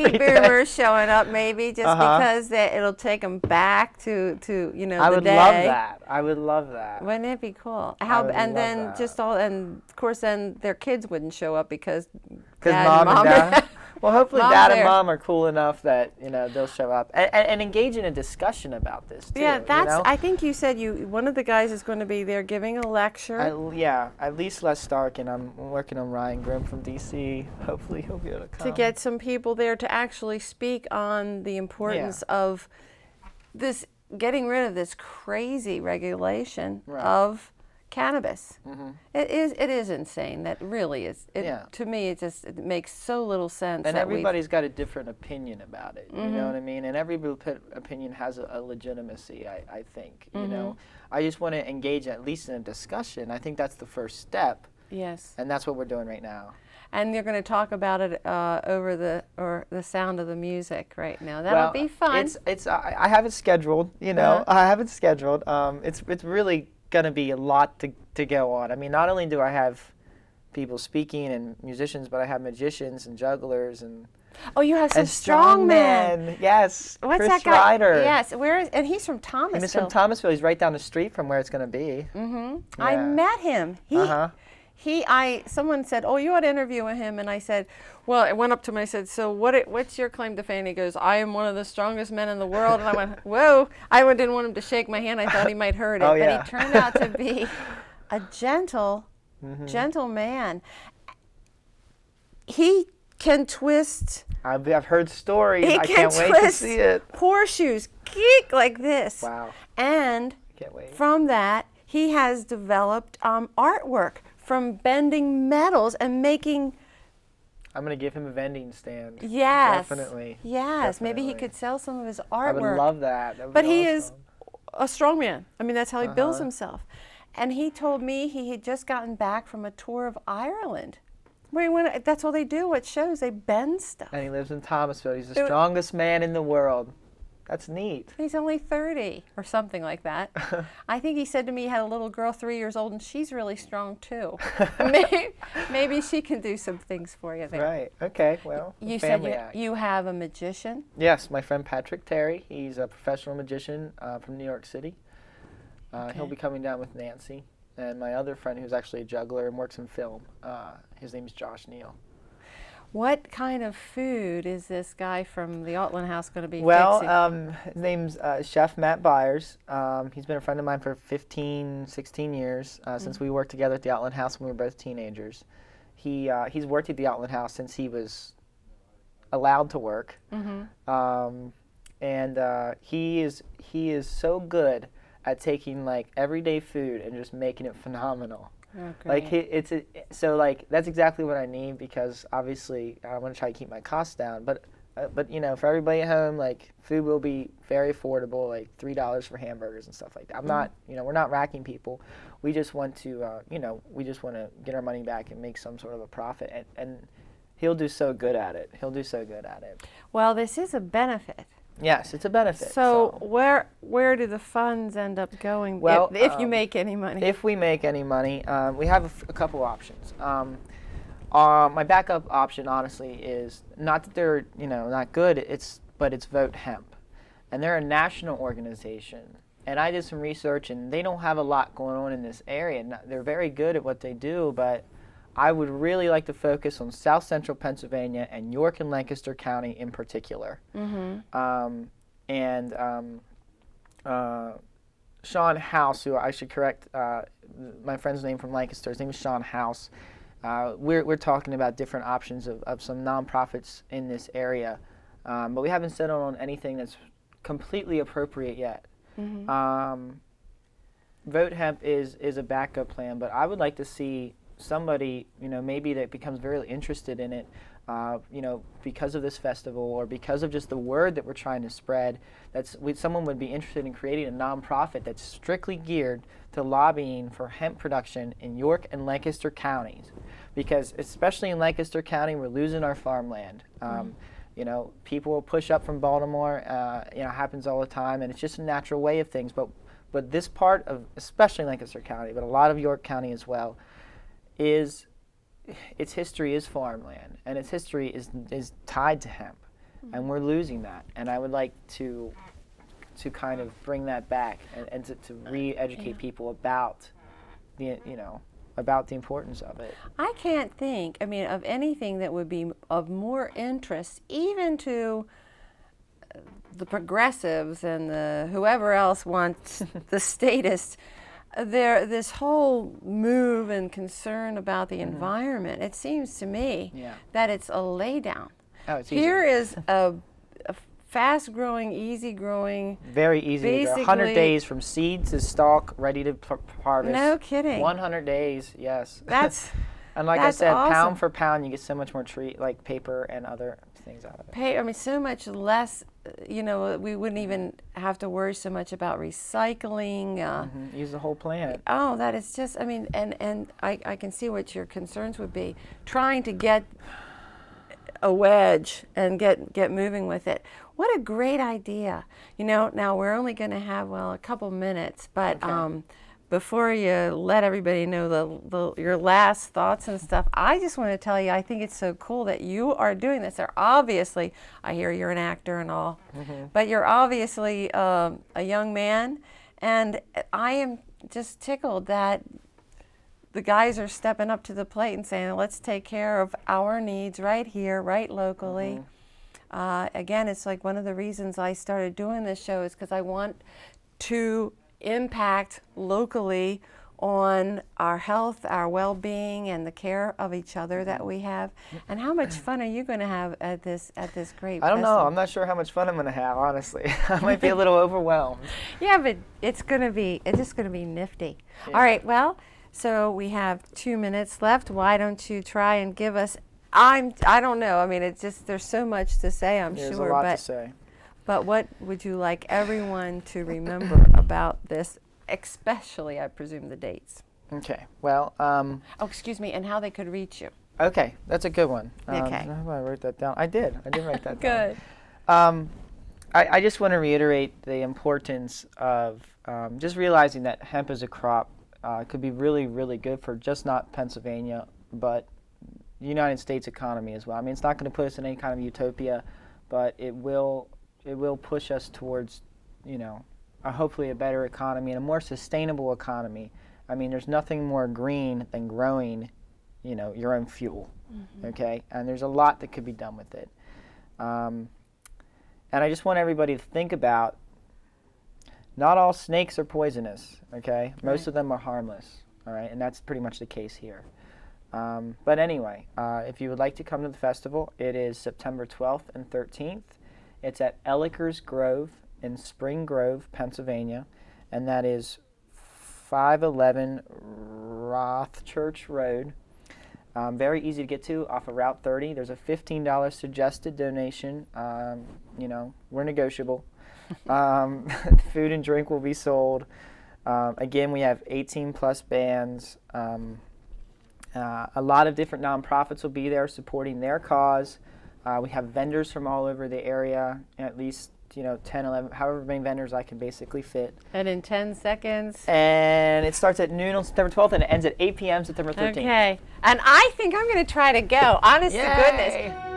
baby boomers showing up maybe just because it'll take them back to you know, I the would day. love that. I would love that. Wouldn't it be cool? I would And love then that. just all, and of course then their kids wouldn't show up because Mom and dad. Well, hopefully Mom's dad and there. mom are cool enough that, you know, they'll show up and engage in a discussion about this too. Yeah, that's. You know? I think you said one of the guys is going to be there giving a lecture. Yeah, at least Les Stark, and I'm working on Ryan Grimm from DC. Hopefully he'll be able to come. To get some people there to actually speak on the importance of this, getting rid of this crazy regulation of cannabis. It is insane. That really is. To me, it makes so little sense. And that everybody's got a different opinion about it. You know what I mean? And every opinion has a legitimacy, I think. You know, I just want to engage at least in a discussion. I think that's the first step. Yes. And that's what we're doing right now. And you're going to talk about it over the sound of the music right now. That'll be fun. I have it scheduled. You know, I have it scheduled. It's really going to be a lot to go on. I mean, not only do I have people speaking and musicians, but I have magicians and jugglers and you have some strongmen. Yes, What's Chris that guy? Ryder. Yes, and he's from Thomasville. He's from Thomasville. He's right down the street from where it's going to be. I met him. Someone said, "Oh, you ought to interview him," and I said, "Well," I went up to him and I said, "So what's your claim to fame?" He goes, "I am one of the strongest men in the world." And I went, "Whoa!" I didn't want him to shake my hand. I thought he might hurt it, but he turned out to be a gentle man. He can twist. I've heard stories. He I can can't wait to see it. Horseshoes, geek like this. Wow! And Can't wait. from that, he has developed artwork from bending metals and making. I'm going to give him a vending stand. Yes. Definitely. Yes. Definitely. Maybe he could sell some of his artwork. I would love that. That would But be he awesome. is a strong man. I mean, that's how he builds himself. And he told me he had just gotten back from a tour of Ireland. Where he went, that's all they do at shows. They bend stuff. And he lives in Thomasville. He's the strongest man in the world. That's neat. He's only 30 or something like that. I think he said to me he had a little girl 3 years old, and she's really strong too. Maybe she can do some things for you there. Right. Okay. Well, You family said act. you have a magician? Yes, my friend Patrick Terry. He's a professional magician from New York City. He'll be coming down with Nancy. And my other friend, who's actually a juggler and works in film, his name is Josh Neal. What kind of food is this guy from the Altland House going to be fixing? Well, his name's Chef Matt Byers. He's been a friend of mine for 15, 16 years, since we worked together at the Altland House when we were both teenagers. He's worked at the Altland House since he was allowed to work. And he is so good at taking like everyday food and just making it phenomenal. Oh, Like that's exactly what I need, because obviously I want to try to keep my costs down. But you know, for everybody at home, like food will be very affordable, like $3 for hamburgers and stuff like that. I'm not, you know, we're not racking people. We just want to, you know, we just want to get our money back and make some sort of a profit. And he'll do so good at it. He'll do so good at it. Well, this is a benefit. Yes, it's a benefit. So where do the funds end up going? Well, if you make any money. If we make any money, we have a couple options. My backup option, honestly, is not that they're, you know, not good. But it's Vote Hemp, and they're a national organization. And I did some research, and they don't have a lot going on in this area. They're very good at what they do, but I would really like to focus on South Central Pennsylvania and York and Lancaster County in particular. Sean House, who I should correct my friend's name from Lancaster, his name is Sean House. We're talking about different options of some nonprofits in this area, but we haven't settled on anything that's completely appropriate yet. Vote Hemp is a backup plan, but I would like to see somebody, you know, maybe that becomes very interested in it, you know, because of this festival or because of just the word that we're trying to spread. Someone would be interested in creating a nonprofit that's strictly geared to lobbying for hemp production in York and Lancaster counties, because especially in Lancaster County, we're losing our farmland. You know, people will push up from Baltimore. You know, happens all the time, and it's just a natural way of things. But this part of, especially Lancaster County, but a lot of York County as well, its history is farmland, and its history is tied to hemp. and we're losing that. And I would like to kind of bring that back and to re-educate people about the about the importance of it. I can't think, I mean, of anything that would be of more interest, even to the progressives and the whoever else wants the statists. This whole move and concern about the environment, it seems to me that it's a laydown. Oh, it's Here easy. is a fast-growing, easy-growing. Very easy. 100 days from seed to stalk, ready to harvest. No kidding. 100 days, yes. That's and like that's I said, awesome. pound for pound, you get so much more like paper and other things out of it. I mean, so much less. You know, we wouldn't even have to worry so much about recycling. Use the whole plant. Oh, that is just. I mean, and I can see what your concerns would be. Trying to get a wedge and get moving with it. What a great idea. You know, now we're only going to have, well, a couple minutes, but before you let everybody know your last thoughts and stuff, I just want to tell you, I think it's so cool that you are doing this. They're obviously, I hear you're an actor and all, but you're obviously a young man, and I am just tickled that the guys are stepping up to the plate and saying, let's take care of our needs right here, right locally. Again, it's like one of the reasons I started doing this show is because I want to impact locally on our health, our well-being, and the care of each other that we have. And how much fun are you going to have at this great I don't know. festival? I'm not sure how much fun I'm going to have, honestly. I might be a little overwhelmed. Yeah, but it's just going to be nifty. Yeah. All right, well, so we have 2 minutes left. Why don't you try and give us, I don't know. I mean, it's just, there's so much to say, I'm There's sure. a lot to say. But what would you like everyone to remember about this, especially, I presume, the dates? Okay. Well, oh, excuse me, and how they could reach you. okay, that's a good one. Okay. How do I write that down? I did write that Good. down. I just want to reiterate the importance of just realizing that hemp as a crop could be really, really good for just not Pennsylvania, but the United States economy as well. I mean, it's not going to put us in any kind of utopia, but it will push us towards, hopefully a better economy and a more sustainable economy. I mean, there's nothing more green than growing, your own fuel, okay? And there's a lot that could be done with it. And I just want everybody to think about, not all snakes are poisonous, okay? Most of them are harmless, all right? And that's pretty much the case here. But anyway, if you would like to come to the festival, it is September 12th and 13th. It's at Ellicker's Grove in Spring Grove, Pennsylvania, and that is 511 Rothchurch Road. Very easy to get to off of Route 30. There's a $15 suggested donation. We're negotiable. Food and drink will be sold. Again, we have 18-plus bands. A lot of different nonprofits will be there supporting their cause. We have vendors from all over the area, at least 10, 11, however many vendors I can basically fit. And in 10 seconds. And it starts at noon on September 12th and it ends at 8 p.m. September 13th. Okay. And I think I'm going to try to go. Honest to goodness.